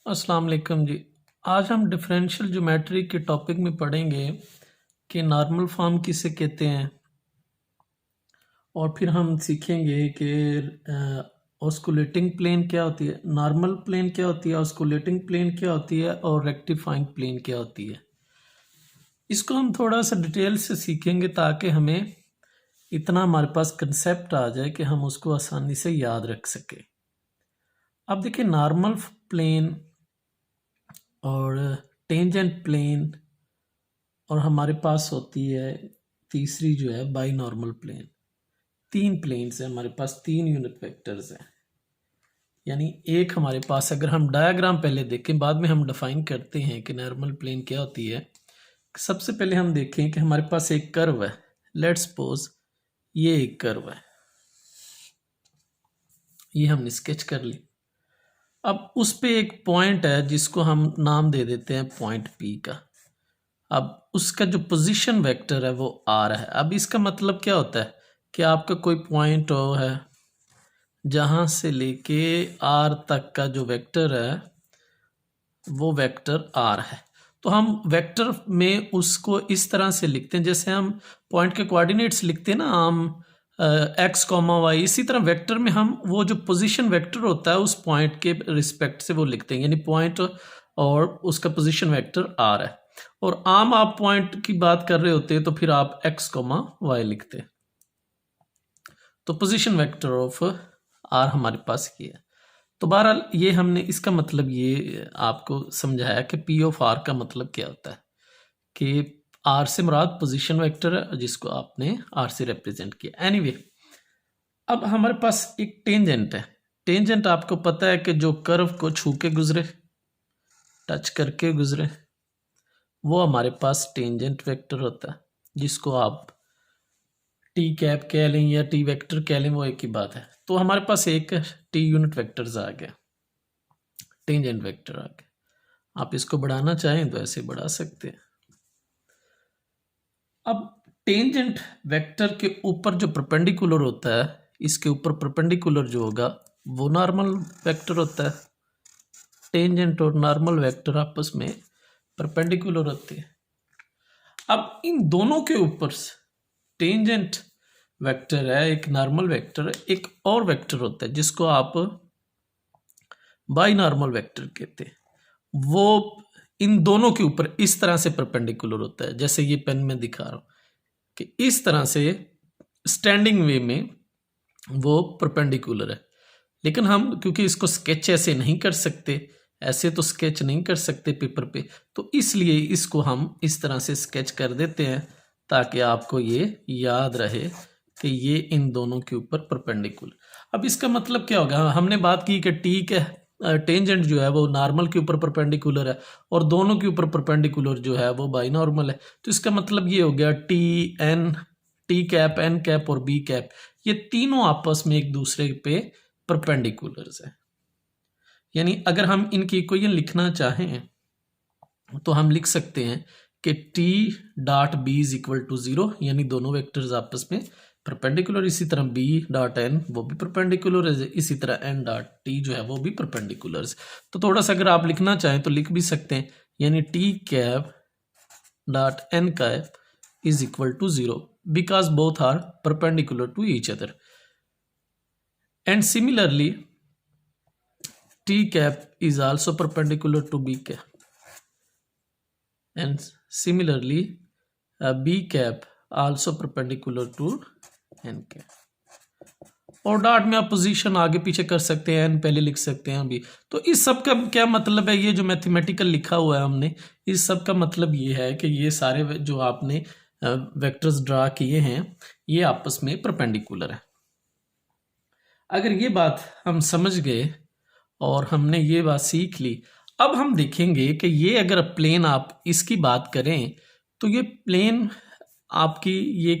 अस्सलाम वालेकुम जी। आज हम डिफरेंशियल ज्योमेट्री के टॉपिक में पढ़ेंगे कि नॉर्मल फॉर्म किसे कहते हैं, और फिर हम सीखेंगे कि ऑस्कुलेटिंग प्लेन क्या होती है, नॉर्मल प्लेन क्या होती है, ऑस्कुलेटिंग प्लेन क्या होती है और रेक्टिफाइंग प्लेन क्या होती है। इसको हम थोड़ा सा डिटेल से सीखेंगे ताकि हमें इतना हमारे पास कंसेप्ट आ जाए कि हम उसको आसानी से याद रख सके। अब देखिए, नॉर्मल प्लेन और टेंजेंट प्लेन, और हमारे पास होती है तीसरी जो है बाई नॉर्मल प्लेन। तीन प्लेन्स हैं हमारे पास, तीन यूनिट वेक्टर्स हैं। यानी एक हमारे पास, अगर हम डायग्राम पहले देखें, बाद में हम डिफाइन करते हैं कि नॉर्मल प्लेन क्या होती है। सबसे पहले हम देखें कि हमारे पास एक कर्व है। लेट्स सपोज ये एक कर्व है, ये हमने स्केच कर ली। अब उस पे एक पॉइंट है जिसको हम नाम दे देते हैं पॉइंट पी का। अब उसका जो पोजीशन वेक्टर है वो आर है। अब इसका मतलब क्या होता है कि आपका कोई पॉइंट हो है जहां से लेके आर तक का जो वेक्टर है वो वेक्टर आर है। तो हम वेक्टर में उसको इस तरह से लिखते हैं जैसे हम पॉइंट के कोऑर्डिनेट्स लिखते हैं ना, हम एक्स कॉमा वाई, इसी तरह वेक्टर में हम वो जो पोजीशन वेक्टर होता है उस पॉइंट के रिस्पेक्ट से वो लिखते हैं। यानी पॉइंट और उसका पोजीशन वेक्टर आर है। और आम आप पॉइंट की बात कर रहे होते हैं तो फिर आप एक्स कॉमा वाई लिखते हैं। तो पोजीशन वेक्टर ऑफ आर हमारे पास ये है। तो बहरहाल ये हमने इसका मतलब ये आपको समझाया कि पी ऑफ आर का मतलब क्या होता है कि आर से मुराद पोजीशन वेक्टर है जिसको आपने आर से रिप्रेजेंट किया। एनीवे, अब हमारे पास एक टेंजेंट है। टेंजेंट आपको पता है कि जो कर्व को छू के गुजरे, टच करके गुजरे, वो हमारे पास टेंजेंट वेक्टर होता है, जिसको आप टी कैप कह लें या टी वेक्टर कह लें, वो एक ही बात है। तो हमारे पास एक टी यूनिट वेक्टर्स आ गया, टेंजेंट वेक्टर आ गया। आप इसको बढ़ाना चाहें तो ऐसे बढ़ा सकते हैं। अब टेंजेंट वेक्टर के ऊपर जो परपेंडिकुलर होता है, इसके ऊपर परपेंडिकुलर जो होगा वो नॉर्मल वेक्टर होता है। टेंजेंट और नॉर्मल वेक्टर आपस में परपेंडिकुलर होते हैं। अब इन दोनों के ऊपर टेंजेंट वेक्टर है, एक नॉर्मल वेक्टर है, एक और वेक्टर होता है जिसको आप बाई नॉर्मल वेक्टर कहते हैं। वो इन दोनों के ऊपर इस तरह से परपेंडिकुलर होता है, जैसे ये पेन में दिखा रहा हूं कि इस तरह से स्टैंडिंग वे में वो परपेंडिकुलर है। लेकिन हम क्योंकि इसको स्केच ऐसे नहीं कर सकते, ऐसे तो स्केच नहीं कर सकते पेपर पे, तो इसलिए इसको हम इस तरह से स्केच कर देते हैं ताकि आपको ये याद रहे कि ये इन दोनों के ऊपर परपेंडिकुलर। अब इसका मतलब क्या होगा, हमने बात की कि टी के टेंजेंट जो है वो नॉर्मल के ऊपर परपेंडिकुलर है और दोनों के ऊपर परपेंडिकुलर जो है वो बाई नॉर्मल है। तो इसका मतलब ये हो गया T N, T cap, N cap और बी कैप, ये तीनों आपस में एक दूसरे पे परपेंडिकुलर्स है। यानी अगर हम इनकी इक्वेशन लिखना चाहें तो हम लिख सकते हैं कि T dot B is equal to 0, यानी दोनों वेक्टर्स आपस में परपेंडिकुलर। इसी तरह बी डॉट एन वो भी परपेंडिकुलर है, इसी तरह एन डॉट टी जो है वो भी परपेंडिकुलर है। तो थोड़ा सा अगर आप लिखना चाहें तो लिख भी सकते हैं, यानी T cap dot N cap is equal to 0 because both are perpendicular to each other. And similarly T cap is also perpendicular to B cap, and similarly B cap also perpendicular to N cap. और dot में आप position आगे पीछे कर सकते हैं, N पहले लिख सकते हैं अभी। तो इस सब का क्या मतलब है, ये जो मैथमेटिकल लिखा हुआ है हमने, इस सब का मतलब ये है कि ये सारे जो आपने वेक्टर्स ड्रा किए हैं ये आपस में परपेंडिकुलर है। अगर ये बात हम समझ गए और हमने ये बात सीख ली, अब हम देखेंगे कि ये अगर प्लेन आप इसकी बात करें तो ये प्लेन आपकी ये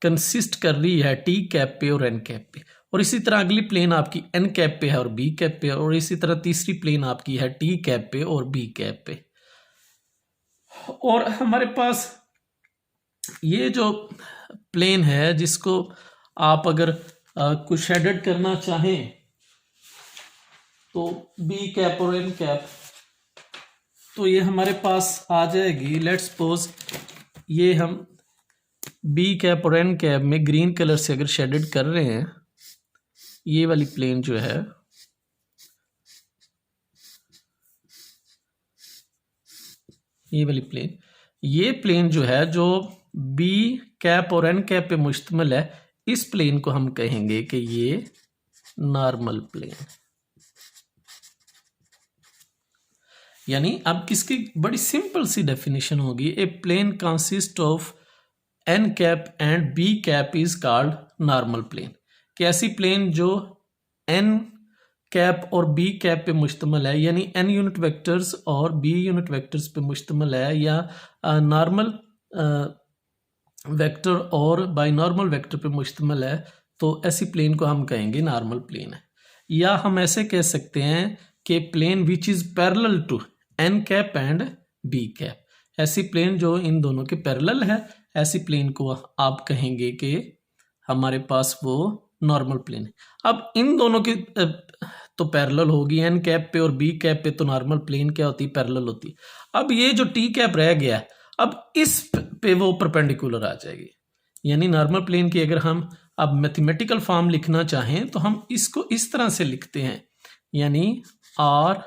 कंसिस्ट कर रही है टी कैप पे और एन कैप पे, और इसी तरह अगली प्लेन आपकी एन कैप पे है और बी कैप पे, और इसी तरह तीसरी प्लेन आपकी है टी कैप पे और बी कैप पे। और हमारे पास ये जो प्लेन है जिसको आप अगर कुछ शेडेड करना चाहें तो बी कैप और एन कैप तो ये हमारे पास आ जाएगी, लेट्स सपोज ये हम बी कैप और एन कैप में ग्रीन कलर से अगर शेडेड कर रहे हैं, ये वाली प्लेन जो है ये वाली प्लेन, ये प्लेन जो है जो बी कैप और एन कैप पे मुश्तमिल है, इस प्लेन को हम कहेंगे कि ये नॉर्मल प्लेन। यानी अब किसकी बड़ी सिंपल सी डेफिनेशन होगी, a plane consist of n cap and B cap is called normal plane. कि ऐसी प्लेन जो एन कैप और बी कैप पे मुश्तमिल है, यानी एन यूनिट वेक्टर्स और बी यूनिट वेक्टर्स पे मुश्तमिल है, या नॉर्मल वेक्टर और बाइनॉर्मल वेक्टर पे मुश्तमिल है, तो ऐसी प्लेन को हम कहेंगे नॉर्मल प्लेन है। या हम ऐसे कह सकते हैं कि plane which is parallel to N cap and B cap, ऐसी प्लेन जो इन दोनों के पैरेलल है, ऐसी प्लेन को आप कहेंगे कि हमारे पास वो नॉर्मल प्लेन है। अब इन दोनों की तो पैरेलल होगी, एन कैप पे और बी कैप पे तो नॉर्मल प्लेन क्या होती है, पैरेलल होती है। अब ये जो टी कैप रह गया, अब इस पे वो परपेंडिकुलर आ जाएगी। यानी नॉर्मल प्लेन की अगर हम अब मैथमेटिकल फॉर्म लिखना चाहें तो हम इसको इस तरह से लिखते हैं, यानी आर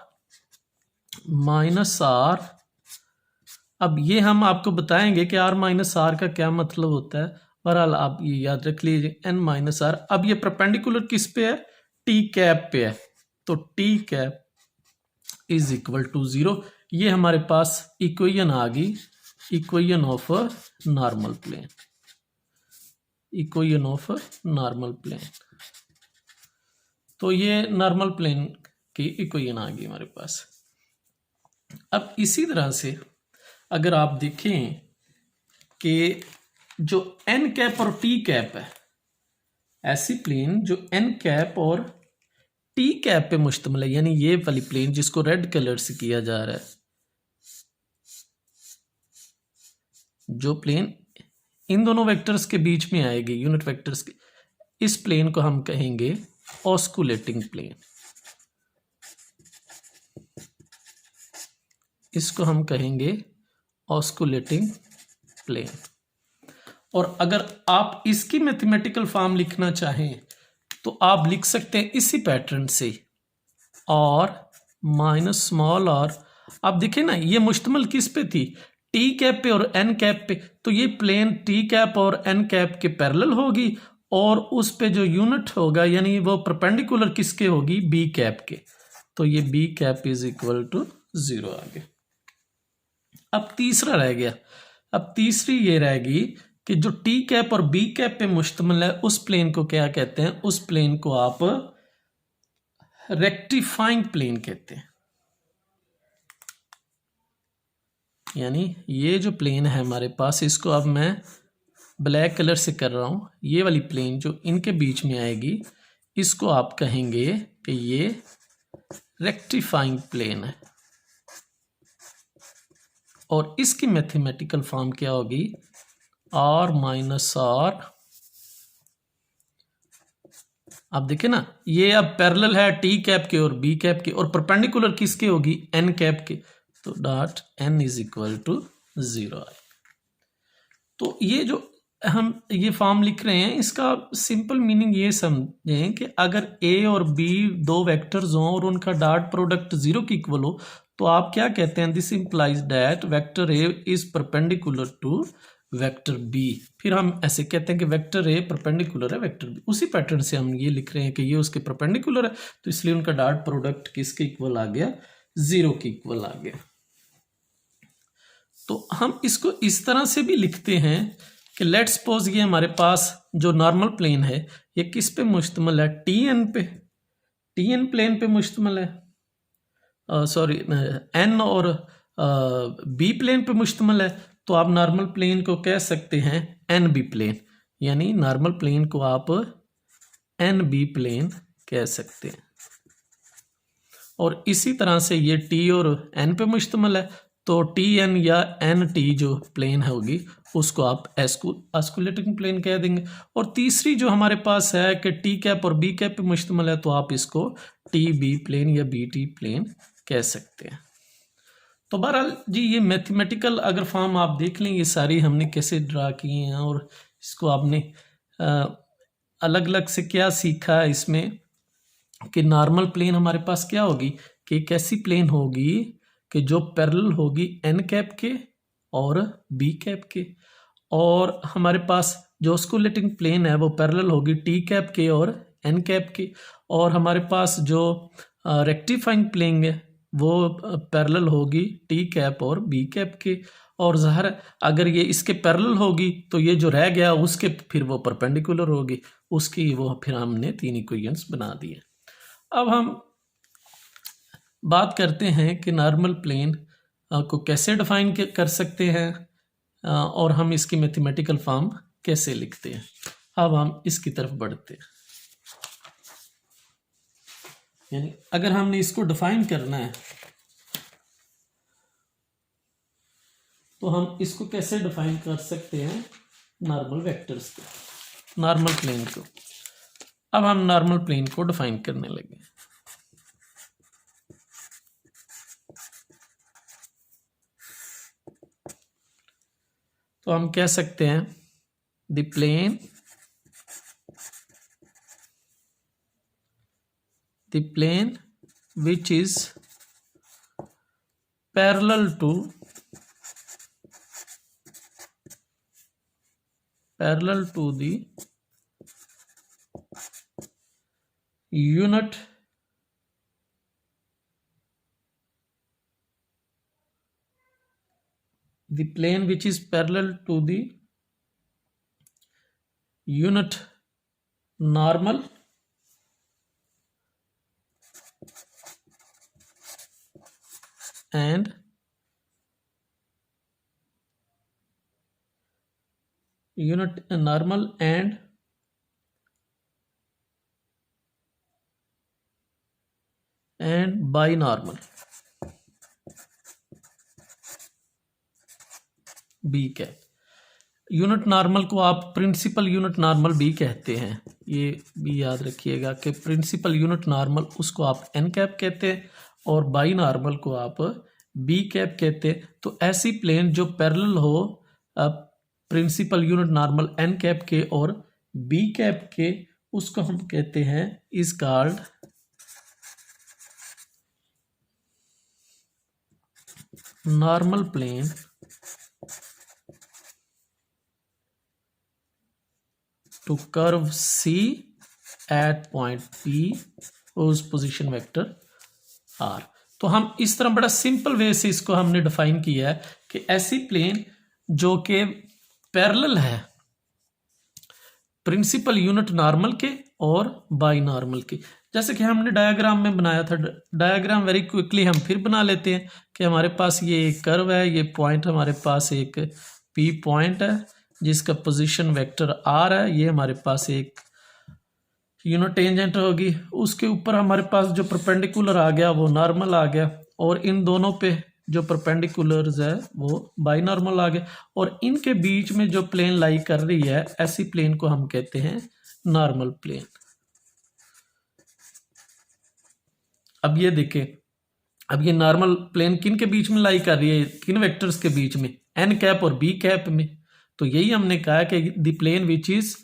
माइनस आर। अब ये हम आपको बताएंगे कि आर माइनस आर का क्या मतलब होता है, बहरहाल आप ये याद रख लीजिए, एन माइनस आर। अब ये परपेंडिकुलर किस पे है, टी कैप पे है, तो T cap is equal to 0। ये हमारे पास इक्वेशन आ गई, equation of a normal plane, equation of a normal plane. तो ये नॉर्मल प्लेन की इक्वेशन आ गई हमारे पास। अब इसी तरह से अगर आप देखें कि जो एन कैप और टी कैप है, ऐसी प्लेन जो एन कैप और टी कैप पे मुश्तमिल है, यानी ये वाली प्लेन जिसको रेड कलर से किया जा रहा है, जो प्लेन इन दोनों वेक्टर्स के बीच में आएगी, यूनिट वेक्टर्स के, इस प्लेन को हम कहेंगे ऑस्कुलेटिंग प्लेन। इसको हम कहेंगे ऑस्कुलेटिंग प्लेन। और अगर आप इसकी मैथमेटिकल फॉर्म लिखना चाहें तो आप लिख सकते हैं इसी पैटर्न से, और माइनस स्मॉल आर। आप देखें ना, ये मुश्तमिल किस पे थी, टी कैप पे और एन कैप पे, तो ये प्लेन टी कैप और एन कैप के पैरेलल होगी, और उस पे जो यूनिट होगा यानी वो परपेंडिकुलर किसके होगी, बी कैप के, तो ये B cap is equal to 0 आ गया। अब तीसरा रह गया, अब तीसरी ये रहेगी कि जो टी कैप और बी कैप पे मुश्तमिल है, उस प्लेन को क्या कहते हैं, उस प्लेन को आप रेक्टिफाइंग प्लेन कहते हैं। यानी ये जो प्लेन है हमारे पास, इसको अब मैं ब्लैक कलर से कर रहा हूं, ये वाली प्लेन जो इनके बीच में आएगी, इसको आप कहेंगे कि ये रेक्टिफाइंग प्लेन है, और इसकी मैथमेटिकल फॉर्म क्या होगी, आर माइनस आर। आप देखें ना, ये अब पैरेलल है टी कैप के और बी कैप के, और परपेंडिकुलर किसके होगी, एन कैप के, तो dot N is equal to 0 आए। तो ये जो हम ये फॉर्म लिख रहे हैं, इसका सिंपल मीनिंग ये समझें कि अगर ए और बी दो वेक्टर्स हों और उनका डॉट प्रोडक्ट 0 की इक्वल हो, तो आप क्या कहते हैं, this implies that vector A is perpendicular to vector B. फिर हम ऐसे कहते हैं कि वेक्टर ए परपेंडिकुलर है वेक्टर बी। उसी पैटर्न से हम ये लिख रहे हैं कि ये उसके परपेंडिकुलर है, तो इसलिए उनका डॉट प्रोडक्ट किसके इक्वल आ गया, 0 के इक्वल आ गया। तो हम इसको इस तरह से भी लिखते हैं कि लेट्स सपोज ये हमारे पास जो नॉर्मल प्लेन है, ये किस पे मुश्तमिल है, टी एन पे, टी एन प्लेन पे मुश्तमिल है, सॉरी एन और बी प्लेन पे मुश्तमिल है, तो आप नॉर्मल प्लेन को कह सकते हैं एन बी प्लेन। यानी नॉर्मल प्लेन को आप एन बी प्लेन कह सकते हैं। और इसी तरह से ये टी और एन पे मुश्तमिल है, तो टी एन या एन टी जो प्लेन होगी उसको आप ऑस्कुलेटिंग प्लेन कह देंगे। और तीसरी जो हमारे पास है कि टी कैप और बी कैप पे मुश्तमिल है, तो आप इसको टी बी प्लेन या बी टी प्लेन कह सकते हैं। तो बहरहाल जी ये मैथमेटिकल अगर फॉर्म आप देख लें ये सारी हमने कैसे ड्रा किए हैं और इसको आपने अलग अलग से क्या सीखा है इसमें कि नॉर्मल प्लेन हमारे पास क्या होगी कि एक ऐसी प्लेन होगी कि जो पैरेलल होगी एन कैप के और बी कैप के, और हमारे पास जो ऑस्कुलेटिंग प्लेन है वो पैरेलल होगी टी कैप के और एन कैप के, और हमारे पास जो रेक्टिफाइंग प्लेन है वो पैरेलल होगी टी कैप और बी कैप के, और ज़ाहिर अगर ये इसके पैरेलल होगी तो ये जो रह गया उसके फिर वो परपेंडिकुलर होगी, उसकी वो फिर हमने तीन इक्वेशंस बना दिए। अब हम बात करते हैं कि नॉर्मल प्लेन को कैसे डिफाइन कर सकते हैं और हम इसकी मैथमेटिकल फॉर्म कैसे लिखते हैं। अब हम इसकी तरफ बढ़ते हैं, यानी अगर हमने इसको डिफाइन करना है तो हम इसको कैसे डिफाइन कर सकते हैं, नॉर्मल वेक्टर्स को, नॉर्मल प्लेन को। अब हम नॉर्मल प्लेन को डिफाइन करने लगे। तो हम कह सकते हैं the plane which is parallel to the unit the plane which is parallel to the unit normal and unit normal and binormal B cap. Unit normal को आप प्रिंसिपल यूनिट नॉर्मल भी कहते हैं, ये भी याद रखिएगा कि प्रिंसिपल यूनिट नॉर्मल उसको आप एन कैप कहते हैं और बाई नॉर्मल को आप बी कैप कहते हैं। तो ऐसी प्लेन जो पैरेलल हो principal unit normal N cap के और बी कैप के, उसको हम कहते हैं is called normal plane to curve C at point P whose position vector R। तो हम इस तरह बड़ा सिंपल वे से इसको हमने डिफाइन किया है कि ऐसी प्लेन जो कि पैरेलल है प्रिंसिपल यूनिट नॉर्मल के और बाई नॉर्मल के, जैसे कि हमने डायग्राम में बनाया था। डायग्राम वेरी क्विकली हम फिर बना लेते हैं कि हमारे पास ये एक कर्व है, ये पॉइंट हमारे पास एक P पॉइंट है जिसका पोजीशन वेक्टर आर है, ये हमारे पास एक यूनिट टेंजेंट होगी, उसके ऊपर हमारे पास जो परपेंडिकुलर आ गया वो नॉर्मल आ गया, और इन दोनों पे जो परपेंडिकुलर्स है वो बाई नॉर्मल आ गया, और इनके बीच में जो प्लेन लाई कर रही है ऐसी प्लेन को हम कहते हैं नॉर्मल प्लेन। अब ये देखें, अब ये नॉर्मल प्लेन किन के बीच में लाई कर रही है, किन वेक्टर्स के बीच में, एन कैप और बी कैप में। तो यही हमने कहा कि the plane which is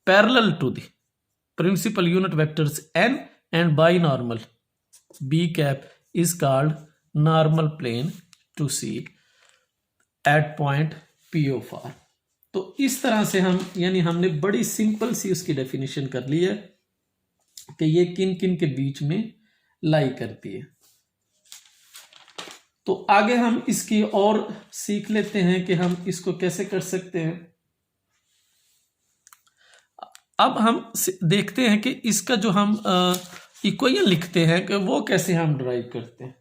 parallel to the principal unit vectors N and binormal B cap is called normal plane to C at point P of R. तो इस तरह से हम, यानी हमने बड़ी सिंपल सी उसकी डेफिनेशन कर ली है कि ये किन किन के बीच में लाई करती है। तो आगे हम इसकी और सीख लेते हैं कि हम इसको कैसे कर सकते हैं। अब हम देखते हैं कि इसका जो हम इक्वेशन लिखते हैं कि वो कैसे हम ड्राइव करते हैं।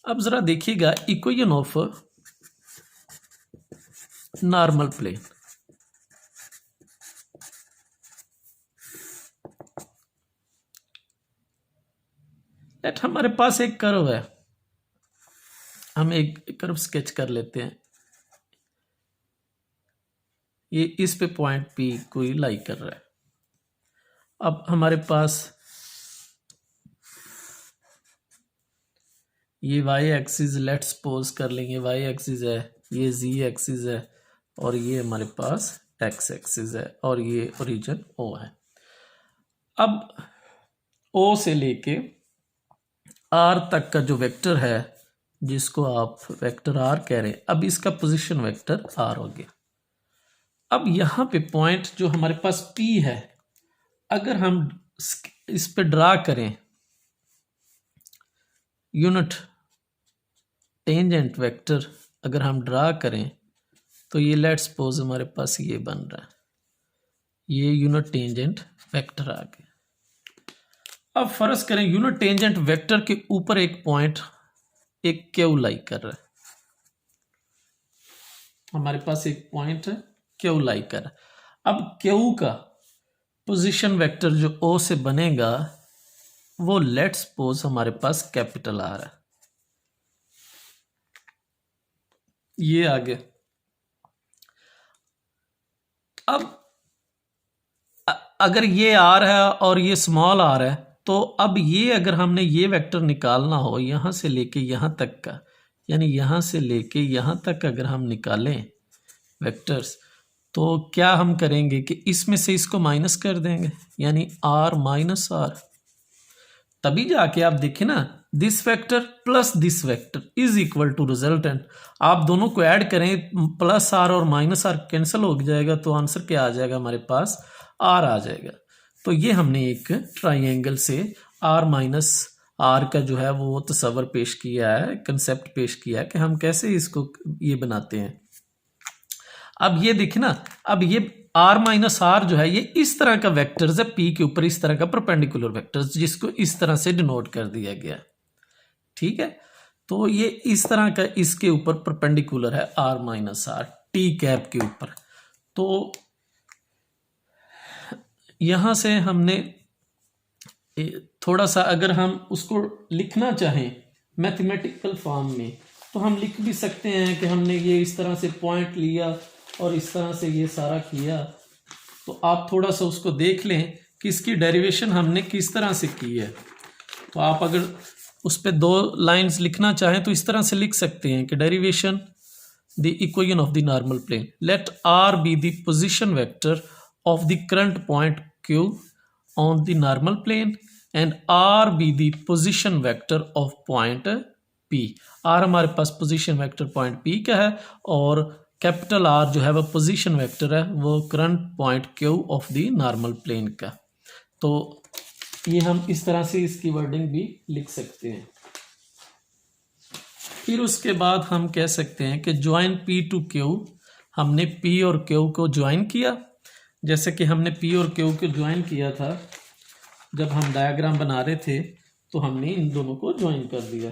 अब जरा देखिएगा equation of normal plane. Let हमारे पास एक कर्व है, हम एक कर्व स्केच कर लेते हैं, ये इस पे पॉइंट पी कोई लाई कर रहा है। अब हमारे पास ये वाई एक्सिस लेट्स सपोज कर लेंगे वाई एक्सिस है, ये जी एक्सिस है और ये हमारे पास एक्स एक्सिस है और ये ओरिजिन ओ है। अब ओ से लेके आर तक का जो वेक्टर है जिसको आप वेक्टर आर कह रहे हैं, अब इसका पोजीशन वेक्टर आर हो गया। अब यहां पे पॉइंट जो हमारे पास पी है, अगर हम इस पे ड्रा करें यूनिट टेंजेंट वेक्टर, अगर हम ड्रा करें तो ये लेट्स सपोज हमारे पास ये बन रहा है, ये यूनिट टेंजेंट वेक्टर आ गया। अब फर्ज करें यूनिट टेंजेंट वेक्टर के ऊपर एक पॉइंट एक क्यू लाई कर रहा है, हमारे पास एक पॉइंट है क्यू लाई कर रहा है। अब क्यू का पोजीशन वेक्टर जो ओ से बनेगा वो लेट्स सपोज हमारे पास कैपिटल आर है, ये आ गया। अब अगर ये आर है और ये स्मॉल आर है, तो अब ये अगर हमने ये वेक्टर निकालना हो यहां से लेके यहां तक का, यानी यहां से लेके यहां तक अगर हम निकालें वेक्टर्स, तो क्या हम करेंगे कि इसमें से इसको माइनस कर देंगे, यानी आर माइनस आर। तभी जाके आप देखें ना, this vector plus this vector is equal to resultant. आप दोनों को ऐड करें, प्लस आर और माइनस आर कैंसिल हो जाएगा, तो आंसर क्या आ जाएगा हमारे पास, आर आ जाएगा। तो ये हमने एक ट्राइंगल से आर माइनस आर का जो है वो तस्वर पेश किया है, कंसेप्ट पेश किया है कि हम कैसे इसको ये बनाते हैं। अब ये देखिए ना, अब ये आर माइनस आर जो है ये इस तरह का वेक्टर्स है पी के ऊपर, इस तरह का परपेंडिकुलर वेक्टर्स, जिसको इस तरह से डिनोट कर दिया गया। ठीक है, तो ये इस तरह का इसके ऊपर परपेंडिकुलर है R minus R T cap के ऊपर। तो यहां से हमने थोड़ा सा अगर हम उसको लिखना चाहें मैथमेटिकल फॉर्म में, तो हम लिख भी सकते हैं कि हमने ये इस तरह से पॉइंट लिया और इस तरह से ये सारा किया। तो आप थोड़ा सा उसको देख लें कि इसकी डेरिवेशन हमने किस तरह से की है। तो आप अगर उस पर 2 लाइंस लिखना चाहें तो इस तरह से लिख सकते हैं कि derivation the equation of the normal plane, let R be the position vector of the current point Q on the normal plane and R be the position vector of point P. R हमारे पास position vector point P का है और capital R जो है वह position vector है वो current point Q of the normal plane का। तो ये हम इस तरह से इसकी वर्डिंग भी लिख सकते हैं। फिर उसके बाद हम कह सकते हैं कि ज्वाइन पी टू क्यू, हमने पी और क्यू को ज्वाइन किया। जैसे कि हमने पी और क्यू को ज्वाइन किया था जब हम डायग्राम बना रहे थे, तो हमने इन दोनों को ज्वाइन कर दिया।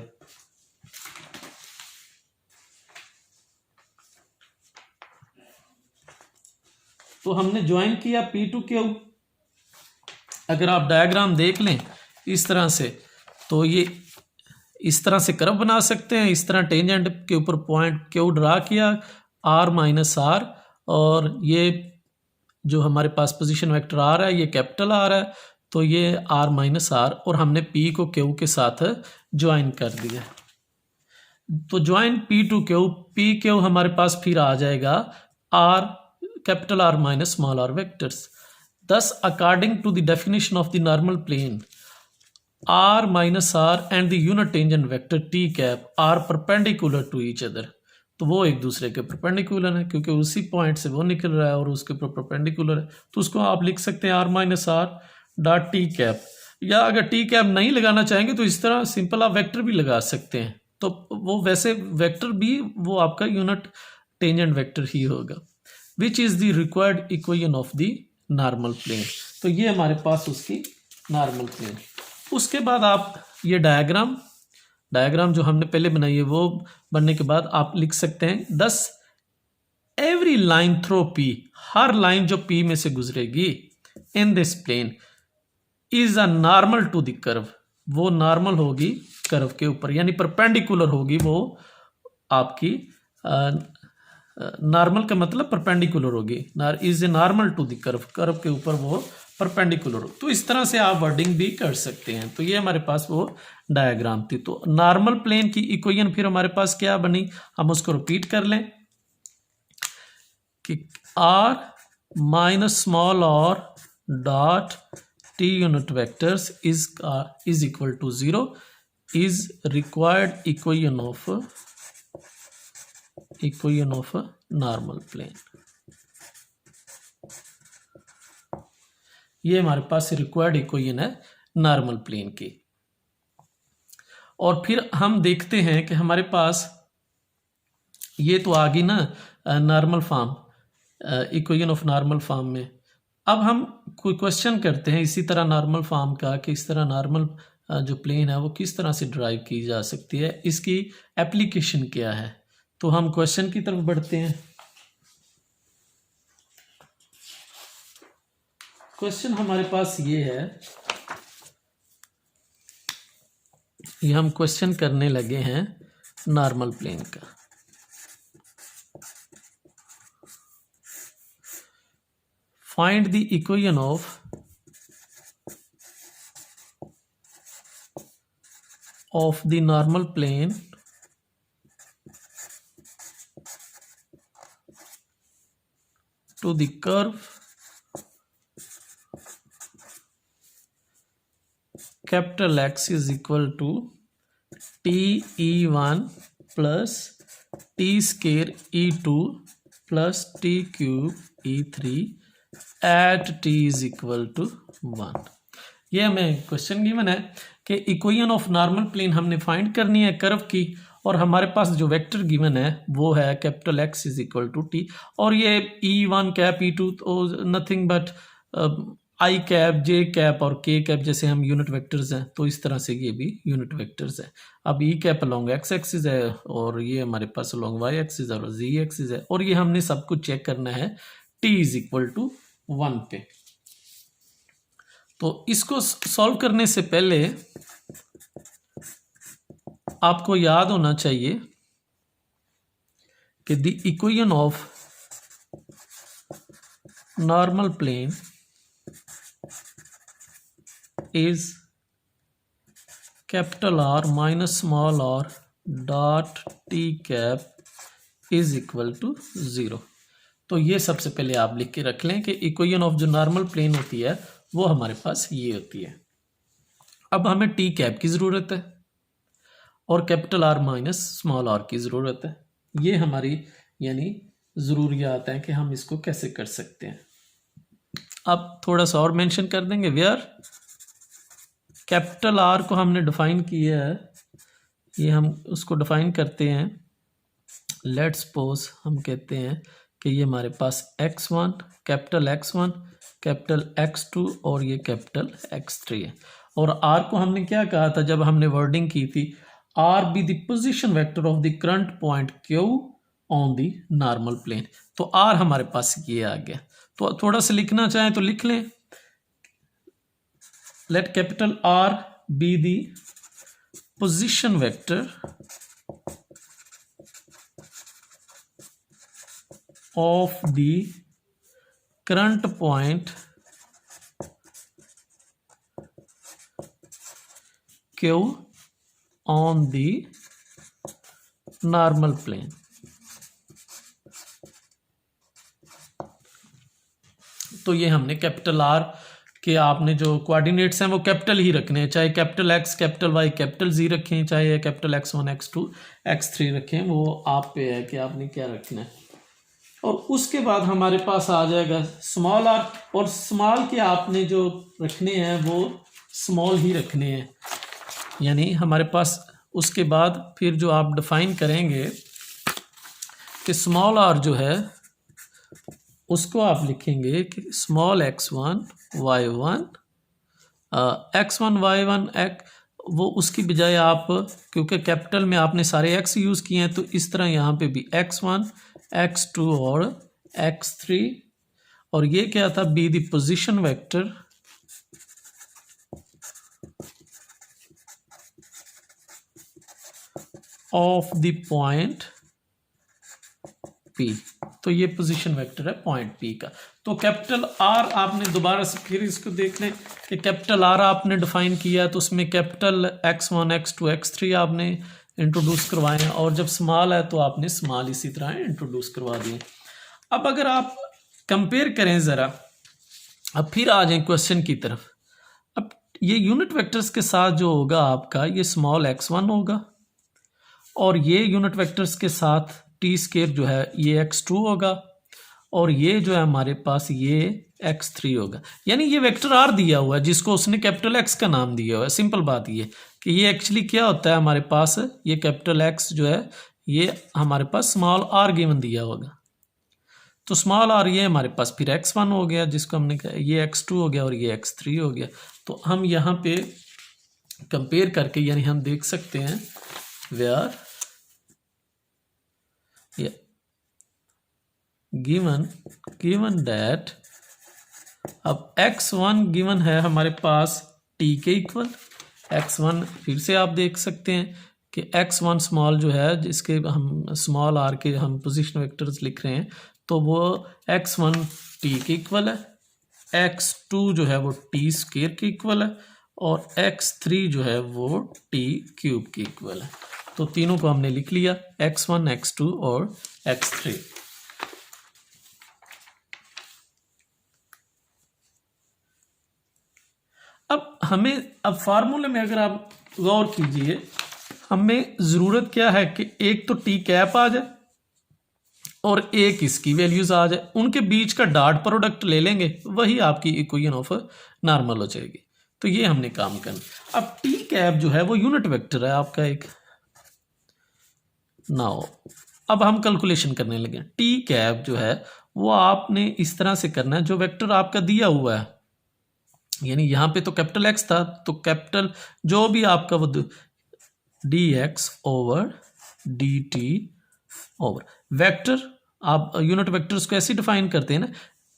तो हमने ज्वाइन किया पी टू क्यू। अगर आप डायग्राम देख लें इस तरह से, तो ये इस तरह से कर्व बना सकते हैं। इस तरह टेंजेंट के ऊपर पॉइंट क्यू ड्रा किया, आर माइनस आर, और ये जो हमारे पास पोजीशन वेक्टर आर है ये कैपिटल आर है, तो ये आर माइनस आर, और हमने पी को क्यू के साथ ज्वाइन कर दिया। तो join P to Q, P Q हमारे पास फिर आ जाएगा R capital R minus small R vectors. Thus, according to the definition of the normal plane, r minus r and the unit tangent vector t cap are perpendicular to each other. तो वो एक दूसरे के perpendicular है क्योंकि उसी point से वो निकल रहा है और उसके ऊपर परपेंडिकुलर है। तो उसको आप लिख सकते हैं R minus R dot T cap, या अगर टी कैप नहीं लगाना चाहेंगे तो इस तरह सिंपल आप वेक्टर भी लगा सकते हैं। तो वो वैसे वेक्टर भी वो आपका यूनिट टेंजेंट वेक्टर ही होगा, which is the required equation of the normal plane. तो ये हमारे पास उसकी नॉर्मल प्लेन। उसके बाद आप ये डायग्राम जो हमने पहले बनाई है वो बनने के बाद आप लिख सकते हैं 10 एवरी लाइन थ्रो पी, हर लाइन जो पी में से गुजरेगी in this plane is a normal to the curve, वो नॉर्मल होगी कर्व के ऊपर, यानी परपेंडिकुलर होगी वो आपकी। नॉर्मल का मतलब परपेंडिकुलर होगी, is a normal to the curve, curve के ऊपर वो परपेंडिकुलर हो। तो इस तरह से आप वर्डिंग भी कर सकते हैं। तो ये हमारे पास वो डायग्राम थी। तो नॉर्मल प्लेन की इक्वेशन फिर हमारे पास क्या बनी, हम उसको रिपीट कर लें कि r minus small r dot t unit vectors is equal to 0 is required equation of a normal plane। ये हमारे पास रिक्वायर्ड इक्वेशन है नॉर्मल प्लेन की। और फिर हम देखते हैं कि हमारे पास ये तो आ गई ना normal form, equation of normal form में। अब हम कोई क्वेश्चन करते हैं इसी तरह नॉर्मल फॉर्म का कि इस तरह नॉर्मल जो प्लेन है वो किस तरह से ड्राइव की जा सकती है, इसकी एप्लीकेशन क्या है। तो हम क्वेश्चन की तरफ बढ़ते हैं। क्वेश्चन हमारे पास ये है, ये हम क्वेश्चन करने लगे हैं नॉर्मल प्लेन का। Find the equation of the normal plane to the curve capital X is equal to TE1 plus T square E2 plus T cube E3 at T is equal to 1। ये हमें question given है कि equation of normal plane हमने find करनी है curve की, और हमारे पास जो वेक्टर गिवन है वो है capital X is equal to T, और ये E1 कैप E2 तो nothing but I cap J cap और K कैप जैसे हम यूनिट वेक्टर्स हैं, तो इस तरह से ये भी यूनिट वेक्टर्स हैं। अब E cap along X axis है और ये हमारे पास अलोंग Y एक्सिस और Z एक्सिस है, और ये हमने सब कुछ चेक करना है T इज इक्वल टू 1 पे। तो इसको सॉल्व करने से पहले आपको याद होना चाहिए कि the equation of normal plane is capital R minus small r dot t cap is equal to 0। तो ये सबसे पहले आप लिख के रख लें कि इक्वेशन ऑफ जो नॉर्मल प्लेन होती है वो हमारे पास ये होती है। अब हमें टी कैप की ज़रूरत है और capital R minus small r की ज़रूरत है। ये हमारी यानी ज़रूरियात हैं कि हम इसको कैसे कर सकते हैं। अब थोड़ा सा और मेंशन कर देंगे, वेयर कैपिटल R को हमने डिफाइन किया है, ये हम उसको डिफाइन करते हैं। लेट्स सपोज हम कहते हैं कि ये हमारे पास x1 capital X1 capital X2 और ये कैपिटल X3 है। और R को हमने क्या कहा था जब हमने वर्डिंग की थी, R be the position vector of the current point Q on the normal plane. तो R हमारे पास ये आ गया। तो थोड़ा सा लिखना चाहें तो लिख लें, let capital R be the position vector of the current point Q on the normal plane. तो ये हमने कैपिटल R के आपने जो कोऑर्डिनेट्स हैं वो कैपिटल ही रखने हैं, चाहे capital X capital Y capital Z रखें, चाहे कैपिटल X1 X2 X3 रखें, वो आप पे है कि आपने क्या रखना है। और उसके बाद हमारे पास आ जाएगा स्मॉल r, और स्मॉल के आपने जो रखने हैं वो स्मॉल ही रखने हैं। यानी हमारे पास उसके बाद फिर जो आप डिफाइन करेंगे कि स्मॉल r जो है उसको आप लिखेंगे कि small x1 y1 x1 y1 वो उसकी बजाय आप, क्योंकि कैपिटल में आपने सारे x यूज़ किए हैं, तो इस तरह यहाँ पे भी x1 x2 और x3, और ये क्या था, B the position vector of the point P। तो ये पोजीशन वेक्टर है पॉइंट P का। तो कैपिटल आर आपने दोबारा से फिर इसको देख लें कि कैपिटल आर आपने डिफाइन किया तो उसमें कैपिटल x1 x2 x3 आपने इंट्रोड्यूस करवाए हैं, और जब स्मॉल है तो आपने स्मॉल इसी तरह इंट्रोड्यूस करवा दिए। अब अगर आप कंपेयर करें ज़रा, अब फिर आ जाए क्वेश्चन की तरफ। अब ये यूनिट वेक्टर्स के साथ जो होगा आपका ये स्मॉल x1 होगा, और ये यूनिट वेक्टर्स के साथ टी स्केयर जो है ये x2 होगा, और ये जो है हमारे पास ये x3 होगा। यानी ये वेक्टर आर दिया हुआ है जिसको उसने कैपिटल x का नाम दिया हुआ है। सिंपल बात ये कि ये एक्चुअली क्या होता है हमारे पास, ये कैपिटल x जो है ये हमारे पास स्मॉल r गिवन दिया होगा, तो स्मॉल r ये हमारे पास फिर x1 हो गया जिसको हमने कहा, ये x2 हो गया और ये x3 हो गया। तो हम यहाँ पे कंपेयर करके यानी हम देख सकते हैं वेयर गिवन दैट, अब x1 गिवन है हमारे पास t के इक्वल, x1 फिर से आप देख सकते हैं कि x1 स्मॉल जो है जिसके हम स्मॉल r के हम पोजीशन वेक्टर्स लिख रहे हैं तो वो x1 t के इक्वल है, x2 जो है वो t स्क्वायर के इक्वल है, और x3 जो है वो t क्यूब के इक्वल है। तो तीनों को हमने लिख लिया, x1 x2 और x3। अब फार्मूले में अगर आप गौर कीजिए, हमें ज़रूरत क्या है कि एक तो टी कैप आ जाए और एक इसकी वैल्यूज आ जाए, उनके बीच का डॉट प्रोडक्ट ले लेंगे, वही आपकी इक्वेशन ऑफ नॉर्मल हो जाएगी। तो ये हमने काम करना। अब टी कैप जो है वो यूनिट वेक्टर है आपका एक। नाउ अब हम कैलकुलेशन करने लगे। टी कैप जो है वो आपने इस तरह से करना है, जो वेक्टर आपका दिया हुआ है, यानी यहाँ पे तो कैपिटल एक्स था, तो कैपिटल जो भी आपका वो D X over D T over vector, आप यूनिट वेक्टर्स को ऐसे डिफाइन करते हैं ना,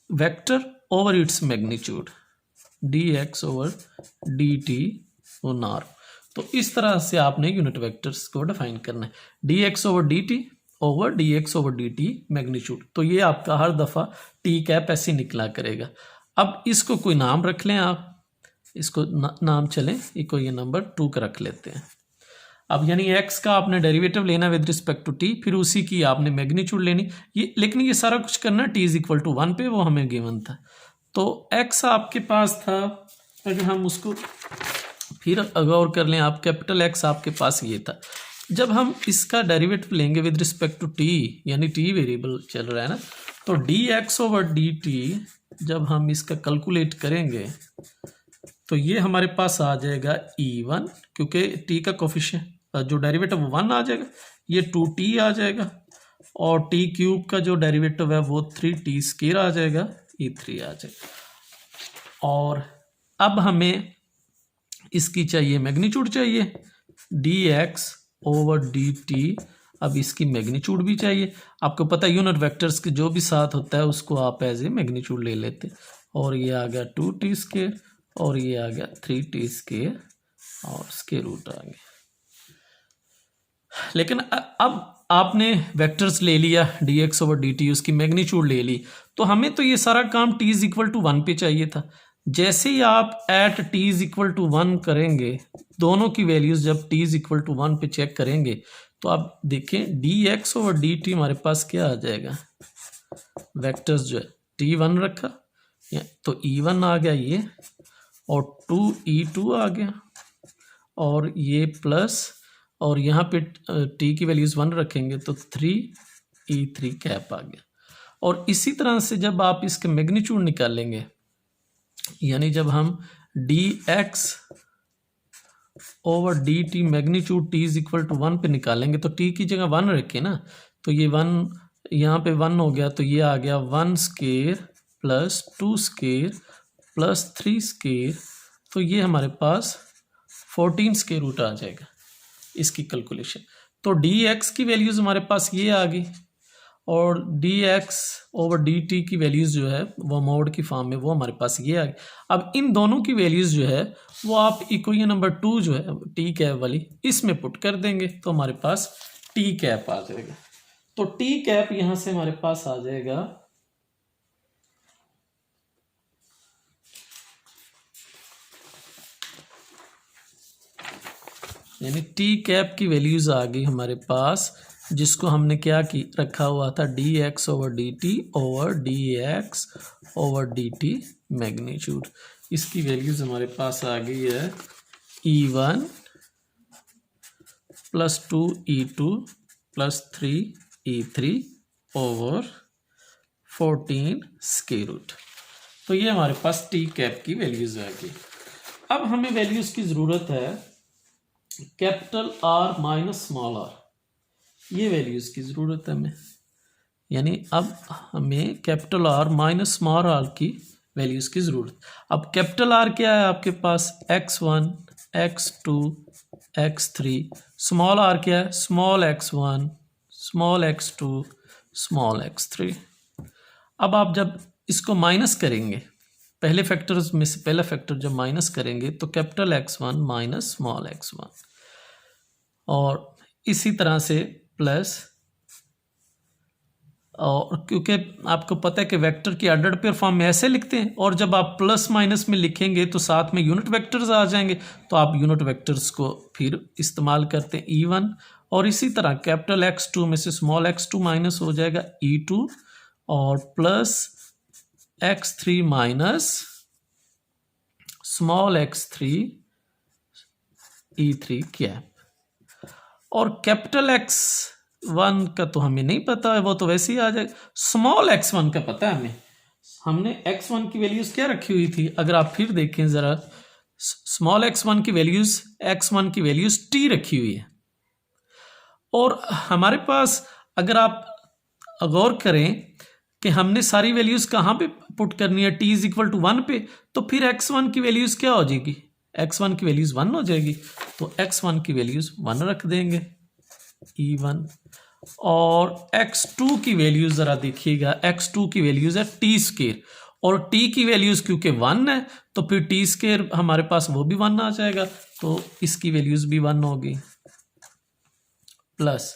vector over its magnitude D X over D T norm. तो इस तरह से आपने यूनिट वेक्टर्स को डिफाइन करना है, D X over D T over D X over D T magnitude. तो ये आपका हर दफ़ा टी कैप ऐसे निकला करेगा। अब इसको कोई नाम रख लें आप, इसको नाम चलें, इसको ये नंबर 2 का रख लेते हैं। अब यानी x का आपने डेरिवेटिव लेना विद रिस्पेक्ट टू t, फिर उसी की आपने मैग्नीट्यूड लेनी, ये लेकिन ये सारा कुछ करना t इज इक्वल टू 1 पे, वो हमें गिवन था। तो x आपके पास था, अगर हम उसको फिर गौर कर लें आप, कैपिटल X आपके पास ये था। जब हम इसका डेरिवेटिव लेंगे विद रिस्पेक्ट टू t, यानी t वेरिएबल चल रहा है ना, तो dx ओवर dt जब हम इसका कैलकुलेट करेंगे तो ये हमारे पास आ जाएगा e1, क्योंकि t का कोफिशिएंट जो डेरिवेटिव 1 आ जाएगा, ये 2t आ जाएगा, और t क्यूब का जो डेरिवेटिव है वो 3t स्क्वायर आ जाएगा, e3 आ जाएगा। और अब हमें इसकी चाहिए मैग्नीट्यूड चाहिए, dx ओवर dt। अब इसकी मैग्नीट्यूड भी चाहिए, आपको पता है यूनिट वेक्टर्स के जो भी साथ होता है उसको आप एज ए मैग्नीट्यूड ले लेते हैं। और ये आ गया 2t स्क्वायर और ये आ गया 3t स्क्वायर और स्क्वायर रूट आ गया। लेकिन अब आपने वेक्टर्स ले लिया dx ओवर dt, उसकी मैग्नीट्यूड ले ली, तो हमें तो ये सारा काम t इज इक्वल टू 1 पे चाहिए था। जैसे ही आप at t is equal to 1 करेंगे, दोनों की वैल्यूज जब t इज इक्वल टू 1 पे चेक करेंगे तो आप देखें dx ओवर dt हमारे पास क्या आ जाएगा, वेक्टर्स जो है t1 रखा तो e1 आ गया ये, और 2e2 आ गया, और ये प्लस, और यहाँ पे t की वैल्यूज 1 रखेंगे तो 3e3 कैप आ गया। और इसी तरह से जब आप इसके मैग्नीट्यूड निकालेंगे, यानी जब हम dx over dt magnitude t is equal to 1 पे निकालेंगे, तो t की जगह 1 रखें ना, तो ये 1 यहाँ पे 1 हो गया, तो ये आ गया 1 square plus 2 square plus 3 square, तो ये हमारे पास 14 स्क्वायर रूट आ जाएगा इसकी कैलकुलेशन। तो dx की वैल्यूज़ हमारे पास ये आ गई, और dx ओवर dt की वैल्यूज़ जो है वो मोड की फॉर्म में वो हमारे पास ये आ गई। अब इन दोनों की वैल्यूज़ जो है वो आप इक्वेशन नंबर 2 जो है t कैप वाली, इसमें पुट कर देंगे तो हमारे पास t कैप आ जाएगा। तो t कैप यहाँ से हमारे पास आ जाएगा यानी टी कैप की वैल्यूज़ आ गई हमारे पास, जिसको हमने क्या की रखा हुआ था, D X over D T over D X over D T magnitude. इसकी वैल्यूज़ हमारे पास आ गई है E1 plus 2E2 plus 3E3 over 14 square root. तो ये हमारे पास टी कैप की वैल्यूज़ आ गई। अब हमें वैल्यूज़ की ज़रूरत है capital R minus small R, ये वैल्यूज़ की ज़रूरत है हमें। यानी अब हमें capital R minus small are की वैल्यूज़ की ज़रूरत। अब कैपिटल आर क्या है आपके पास, x1 x2 x3, small are क्या है, small x1 small x2 small x3। अब आप जब इसको माइनस करेंगे, पहले फैक्टर्स में से पहला फैक्टर जब माइनस करेंगे तो capital x1 minus small x1, और इसी तरह से प्लस, और क्योंकि आपको पता है कि वेक्टर की ऑर्डर्ड पेयर फॉर्म में ऐसे लिखते हैं, और जब आप प्लस माइनस में लिखेंगे तो साथ में यूनिट वेक्टर्स आ जाएंगे, तो आप यूनिट वेक्टर्स को फिर इस्तेमाल करते हैं E1, और इसी तरह कैपिटल X2 में से स्मॉल x2 माइनस हो जाएगा E2, और plus x3 minus small x3 E3 क्या, और कैपिटल X1 का तो हमें नहीं पता है, वो तो वैसे ही आ जाएगा। स्मॉल x1 का पता है हमें, हमने x1 की वैल्यूज़ क्या रखी हुई थी, अगर आप फिर देखें ज़रा, स्मॉल x1 की वैल्यूज़, x1 की वैल्यूज़ t रखी हुई है, और हमारे पास अगर आप गौर करें कि हमने सारी वैल्यूज़ कहाँ पे पुट करनी है, t इज इक्वल टू 1 पे, तो फिर x1 की वैल्यूज़ क्या हो जाएगी, x1 की वैल्यूज़ 1 हो जाएगी, तो x1 की वैल्यूज़ 1 रख देंगे E1, और x2 की वैल्यूज़ ज़रा देखिएगा, x2 की वैल्यूज़ है t स्क्वायर, और t की वैल्यूज़ क्योंकि 1 है तो फिर t स्क्वायर हमारे पास वो भी 1 आ जाएगा, तो इसकी वैल्यूज़ भी 1 होगी, प्लस,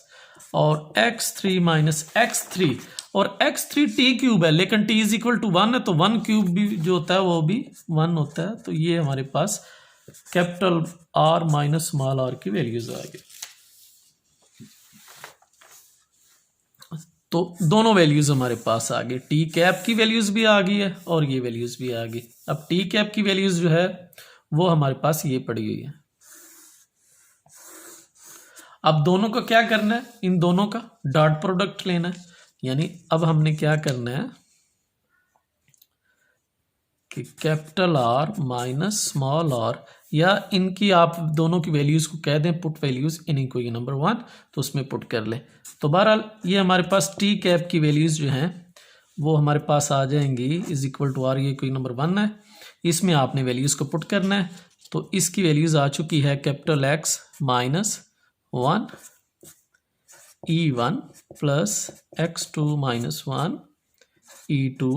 और x3 माइनस x3, और x3 t क्यूब है, लेकिन t इज इक्वल टू 1 है, तो 1 क्यूब भी जो होता है वो भी 1 होता है, तो ये हमारे पास capital R minus small r की वैल्यूज़ आ गई। तो दोनों वैल्यूज़ हमारे पास आ गई, टी कैप की वैल्यूज़ भी आ गई है और ये वैल्यूज़ भी आ गई। अब टी कैप की वैल्यूज़ जो है वो हमारे पास ये पड़ी हुई है। अब दोनों का क्या करना है, इन दोनों का डॉट प्रोडक्ट लेना है। यानी अब हमने क्या करना है कि capital R minus small R, या इनकी आप दोनों की वैल्यूज़ को कह दें पुट वैल्यूज़, इन्हीं को ये नंबर 1 तो उसमें पुट कर लें। तो बहरहाल ये हमारे पास टी कैप की वैल्यूज़ जो हैं वो हमारे पास आ जाएंगी इज इक्वल टू आर, ये कोई नंबर 1 है, इसमें आपने वैल्यूज़ को पुट करना है। तो इसकी वैल्यूज़ आ चुकी है capital x minus 1 E1 plus x2 minus 1 E2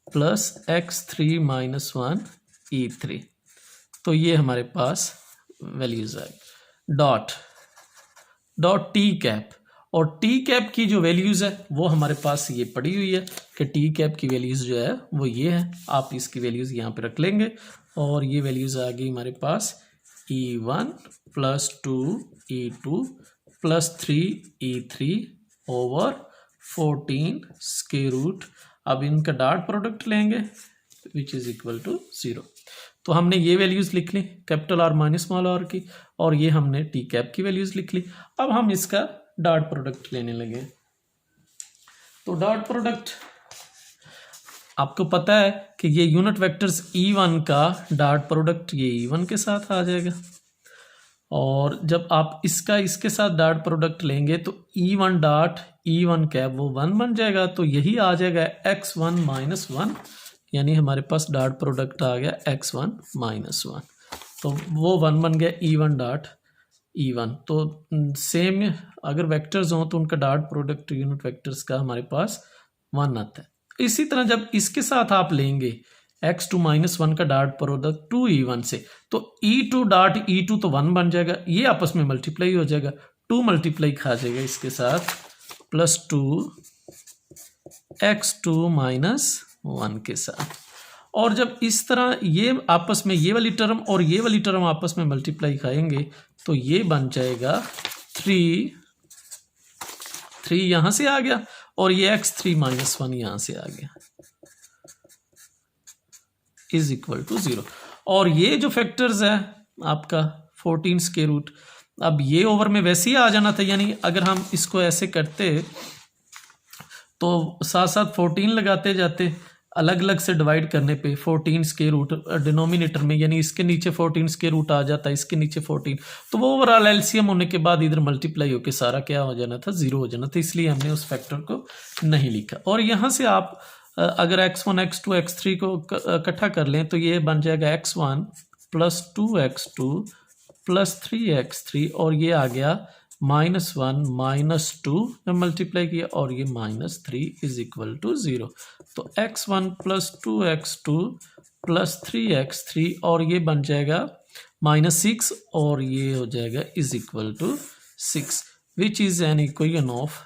plus x3 minus 1 E3। तो ये हमारे पास वैल्यूज़ आए डॉट डॉट टी कैप, और टी कैप की जो वैल्यूज़ है वो हमारे पास ये पड़ी हुई है कि टी कैप की वैल्यूज़ जो है वो ये है। आप इसकी वैल्यूज़ यहाँ पे रख लेंगे, और ये वैल्यूज़ आ गई हमारे पास E1 plus 2 E2 plus 3 E3 over 14 square root. अब इनका डॉट प्रोडक्ट लेंगे विच इज़ इक्वल टू 0। तो हमने ये वैल्यूज़ लिख ली capital R minus small are की, और ये हमने टी कैप की वैल्यूज़ लिख ली। अब हम इसका डॉट प्रोडक्ट लेने लगे। तो डॉट प्रोडक्ट आपको पता है कि ये यूनिट वेक्टर्स E1 का डॉट प्रोडक्ट ये E1 के साथ आ जाएगा, और जब आप इसका इसके साथ डॉट प्रोडक्ट लेंगे तो E1 डॉट E1 कैप वो 1 बन जाएगा। तो यही आ जाएगा x1 माइनस 1, यानी हमारे पास डॉट प्रोडक्ट आ गया x1 माइनस 1, तो वो 1 बन गया E1 डॉट E1। तो सेम अगर वेक्टर्स हों तो उनका डॉट प्रोडक्ट यूनिट वेक्टर्स का हमारे पास 1 आता है। इसी तरह जब इसके साथ आप लेंगे x2 माइनस 1 का डॉट प्रोडक्ट 2E1 से, तो E2 डॉट E2 तो 1 बन जाएगा, ये आपस में मल्टीप्लाई हो जाएगा, 2 मल्टीप्लाई खा जाएगा इसके साथ, प्लस 2 x2 माइनस 1 के साथ, और जब इस तरह ये आपस में ये वाली टर्म और ये वाली टर्म आपस में मल्टीप्लाई खाएंगे तो ये बन जाएगा 3 यहाँ से आ गया और ये x3 - 1 यहाँ से आ गया इज इक्वल टू 0। और ये जो फैक्टर्स है आपका 14 स्क्वायर रूट, अब ये ओवर में वैसे ही आ जाना था, यानी अगर हम इसको ऐसे करते तो साथ साथ 14 लगाते जाते, अलग अलग से डिवाइड करने पे 14 स्क्वायर रूट डिनोमिनेटर में, यानी इसके नीचे 14 स्क्वायर रूट आ जाता, इसके नीचे 14, तो वो ओवरऑल एलसीएम होने के बाद इधर मल्टीप्लाई होके सारा क्या हो जाना था, 0 हो जाना था, इसलिए हमने उस फैक्टर को नहीं लिखा। और यहाँ से आप अगर x1 x2 x3 को इकट्ठा कर लें तो ये बन जाएगा x1 + 2x2 + 3x3 और ये आ गया -1 - 2 में मल्टीप्लाई किया और ये -3 इज इक्वल टू 0। तो x1 + 2x2 + 3x3 और ये बन जाएगा -6 और ये हो जाएगा is equal to 6 which is an equation of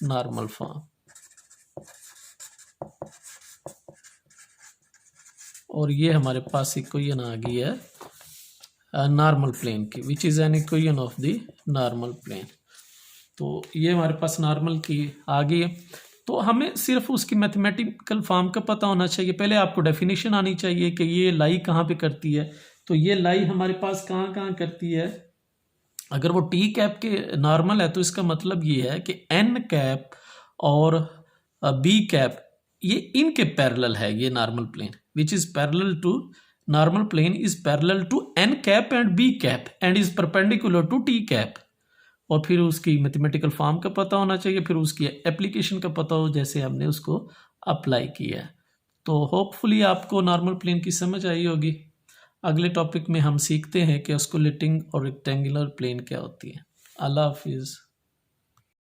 normal form. और ये हमारे पास इक्वेशन आ गई है नॉर्मल प्लेन की, which is an equation of the normal plane. तो ये हमारे पास नॉर्मल की आ गई है। तो हमें सिर्फ उसकी मैथमेटिकल फॉर्म का पता होना चाहिए। पहले आपको डेफिनेशन आनी चाहिए कि ये लाई कहाँ पे करती है। तो ये लाई हमारे पास कहाँ कहाँ करती है। अगर वो टी कैप के नॉर्मल है तो इसका मतलब ये है कि एन कैप और बी कैप ये इनके पैरेलल है। ये normal plane which is parallel to normal plane is parallel to N cap and B cap and is perpendicular to T cap. और फिर उसकी मैथमेटिकल फॉर्म का पता होना चाहिए, फिर उसकी एप्लीकेशन का पता हो जैसे हमने उसको अप्लाई किया है। तो होपफुली आपको नॉर्मल प्लेन की समझ आई होगी। अगले टॉपिक में हम सीखते हैं कि ऑस्कुलेटिंग और रेक्टेंगुलर प्लेन क्या होती है। अल्लाह हाफिज़।